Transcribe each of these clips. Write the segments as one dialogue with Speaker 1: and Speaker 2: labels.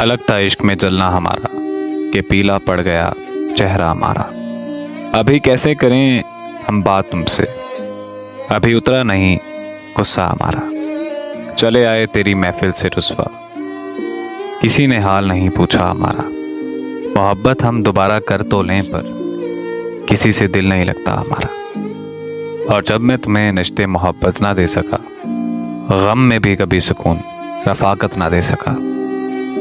Speaker 1: अलग था इश्क में जलना हमारा, कि पीला पड़ गया चेहरा हमारा। अभी कैसे करें हम बात तुमसे, अभी उतरा नहीं गुस्सा हमारा। चले आए तेरी महफिल से रुसवा, किसी ने हाल नहीं पूछा हमारा। मोहब्बत हम दोबारा कर तो लें, पर किसी से दिल नहीं लगता हमारा। और जब मैं तुम्हें नश्ते मोहब्बत ना दे सका, गम में भी कभी सुकून रफाकत ना दे सका।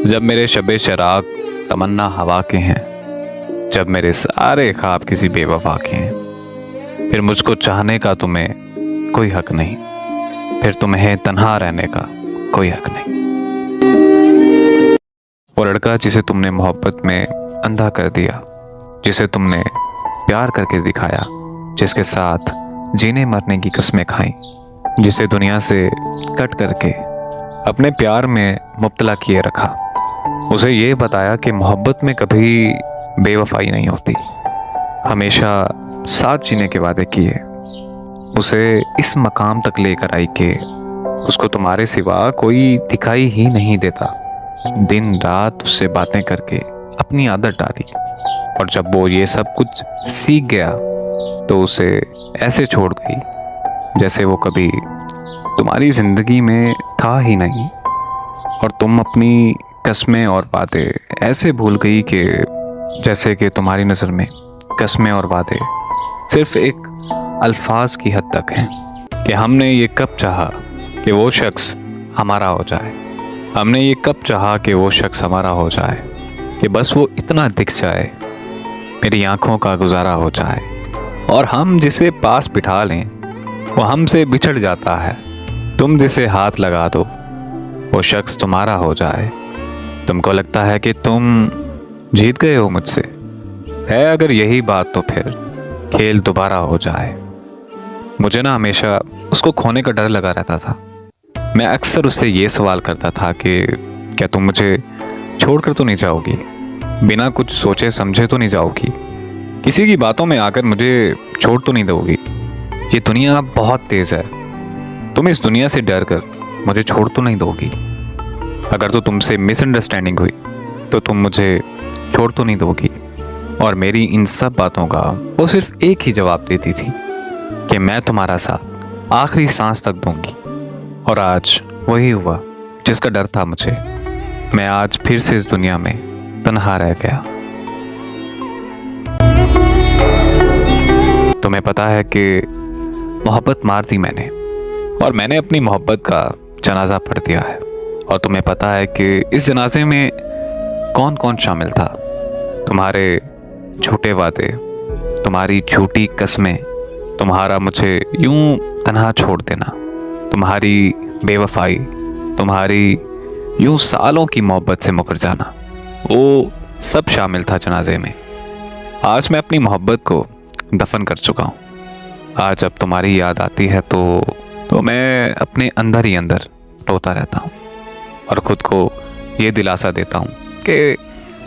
Speaker 1: जब मेरे शबे शराक तमन्ना हवा के हैं, जब मेरे सारे ख्वाब किसी बेवफा के हैं, फिर मुझको चाहने का तुम्हें कोई हक नहीं, फिर तुम्हें तन्हा रहने का कोई हक नहीं। वो लड़का जिसे तुमने मोहब्बत में अंधा कर दिया, जिसे तुमने प्यार करके दिखाया, जिसके साथ जीने मरने की कस्में खाई, जिसे दुनिया से कट करके अपने प्यार में मुब्तला किए रखा, उसे ये बताया कि मोहब्बत में कभी बेवफाई नहीं होती, हमेशा साथ जीने के वादे किए, उसे इस मकाम तक लेकर आई कि उसको तुम्हारे सिवा कोई दिखाई ही नहीं देता। दिन रात उससे बातें करके अपनी आदत डाली, और जब वो ये सब कुछ सीख गया तो उसे ऐसे छोड़ गई जैसे वो कभी तुम्हारी जिंदगी में था ही नहीं। और तुम अपनी कस्में और वादे ऐसे भूल गई कि जैसे कि तुम्हारी नज़र में कस्में और वादे सिर्फ एक अल्फाज की हद तक हैं कि हमने ये कब चाहा कि वो शख्स हमारा हो जाए, हमने ये कब चाहा कि वो शख्स हमारा हो जाए, कि बस वो इतना दिख जाए मेरी आंखों का गुजारा हो जाए। और हम जिसे पास बिठा लें वो हमसे बिछड़ जाता है, तुम जिसे हाथ लगा दो वो शख्स तुम्हारा हो जाए। तुमको लगता है कि तुम जीत गए हो मुझसे, है अगर यही बात तो फिर खेल दोबारा हो जाए। मुझे ना हमेशा उसको खोने का डर लगा रहता था। मैं अक्सर उससे ये सवाल करता था कि क्या तुम मुझे छोड़कर तो नहीं जाओगी, बिना कुछ सोचे समझे तो नहीं जाओगी, किसी की बातों में आकर मुझे छोड़ तो नहीं दोगी। ये दुनिया बहुत तेज़ है, तुम इस दुनिया से डर कर मुझे छोड़ तो नहीं दोगी। अगर तो तुमसे मिसअंडरस्टैंडिंग हुई तो तुम मुझे छोड़ तो नहीं दोगी। और मेरी इन सब बातों का वो सिर्फ एक ही जवाब देती थी कि मैं तुम्हारा साथ आखिरी सांस तक दूंगी। और आज वही हुआ जिसका डर था मुझे। मैं आज फिर से इस दुनिया में तन्हा रह गया। तुम्हें पता है कि मोहब्बत मार दी मैंने, और मैंने अपनी मोहब्बत का जनाजा पढ़ दिया है। और तुम्हें पता है कि इस जनाजे में कौन कौन शामिल था। तुम्हारे झूठे वादे, तुम्हारी झूठी कस्में, तुम्हारा मुझे यूं तन्हा छोड़ देना, तुम्हारी बेवफाई, तुम्हारी यूं सालों की मोहब्बत से मुकर जाना, वो सब शामिल था जनाजे में। आज मैं अपनी मोहब्बत को दफन कर चुका हूँ। आज अब तुम्हारी याद आती है तो मैं अपने अंदर ही अंदर रोता रहता हूँ और ख़ुद को ये दिलासा देता हूँ कि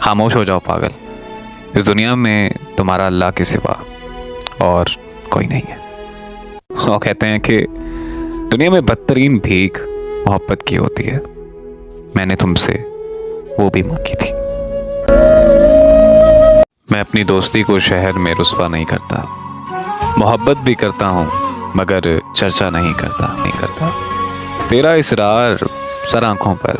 Speaker 1: खामोश हो जाओ पागल, इस दुनिया में तुम्हारा अल्लाह के सिवा और कोई नहीं है। और कहते हैं कि दुनिया में बदतरीन भीख मोहब्बत की होती है। मैंने तुमसे वो भी मांगी थी। मैं अपनी दोस्ती को शहर में रुस्वा नहीं करता, मोहब्बत भी करता हूँ मगर चर्चा नहीं करता। तेरा इसरार सर आंखों पर